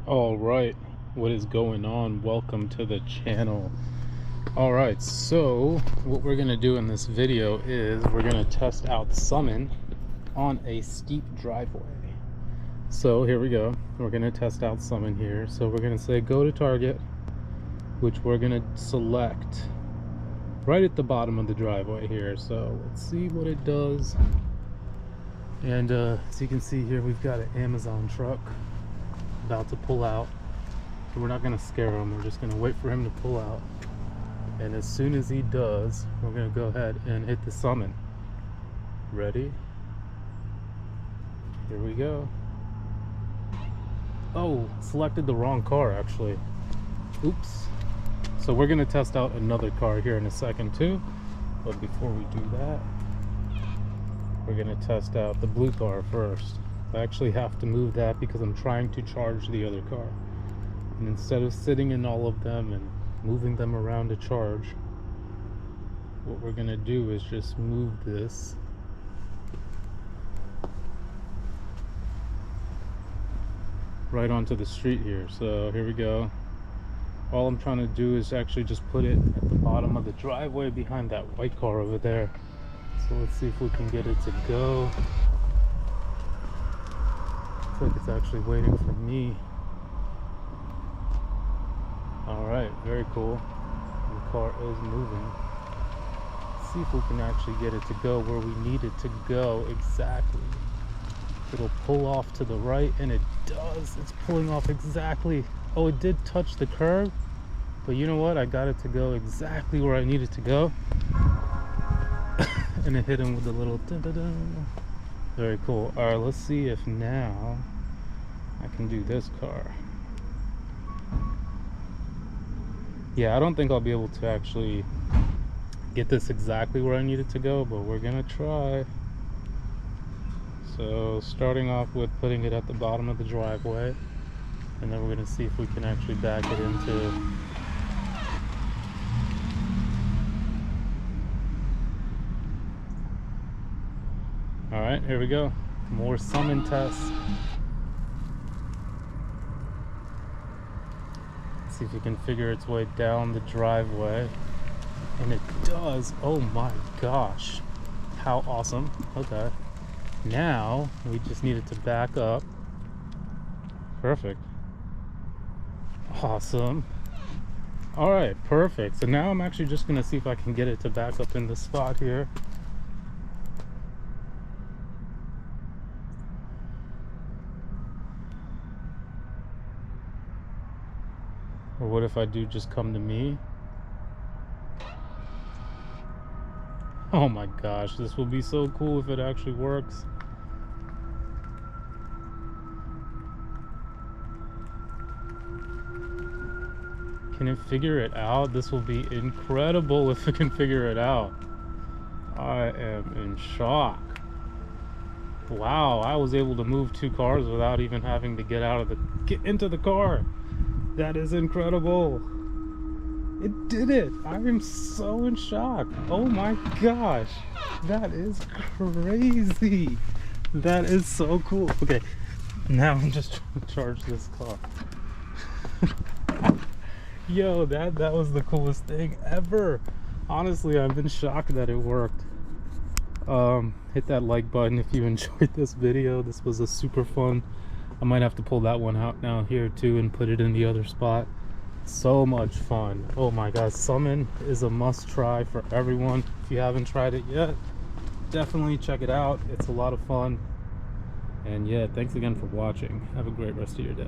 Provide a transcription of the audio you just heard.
All right, what is going on? Welcome to the channel. All right, so what we're gonna do in this video is we're gonna test out Summon on a steep driveway. So here we go. We're gonna test out Summon here. So we're gonna say go to target, which we're gonna select right at the bottom of the driveway here. So let's see what it does. And as you can see here, we've got an Amazon truck about to pull out. So we're not going to scare him, we're just going to wait for him to pull out. And as soon as he does, we're going to go ahead and hit the summon. Ready? Here we go. Oh, selected the wrong car actually. Oops. So we're going to test out another car here in a second too. But before we do that, we're going to test out the blue car first. I actually have to move that because I'm trying to charge the other car. And instead of sitting in all of them and moving them around to charge, what we're going to do is just move this right onto the street here. So here we go. All I'm trying to do is actually just put it at the bottom of the driveway behind that white car over there. So let's see if we can get it to go. Looks like it's actually waiting for me. Alright, very cool. The car is moving. Let's see if we can actually get it to go where we need it to go exactly. It'll pull off to the right, and it does. It's pulling off exactly. Oh, it did touch the curb, but you know what? I got it to go exactly where I need it to go. And it hit him with a little dun-dun-dun. Very cool. All right, let's see if now I can do this car. Yeah, I don't think I'll be able to actually get this exactly where I need it to go, but we're gonna try. So starting off with putting it at the bottom of the driveway, and then we're gonna see if we can actually back it into. All right, here we go. More summon tests. See if we can figure its way down the driveway. And it does. Oh my gosh. How awesome. Okay. Now, we just need it to back up. Perfect. Awesome. All right, perfect. So now I'm actually just gonna see if I can get it to back up in the spot here. Or what if I do just come to me? Oh my gosh, this will be so cool if it actually works. Can it figure it out? This will be incredible if it can figure it out. I am in shock. Wow, I was able to move two cars without even having to get into the car. That is incredible. It did it. I am so in shock. Oh my gosh. That is crazy. That is so cool. Okay, now I'm just trying to charge this car. Yo, that was the coolest thing ever. Honestly, I've been shocked that it worked. Hit that like button if you enjoyed this video. This was a super fun. I might have to pull that one out now here too and put it in the other spot. So much fun. Oh my god, Summon is a must try for everyone. If you haven't tried it yet, definitely check it out. It's a lot of fun. And yeah, thanks again for watching. Have a great rest of your day.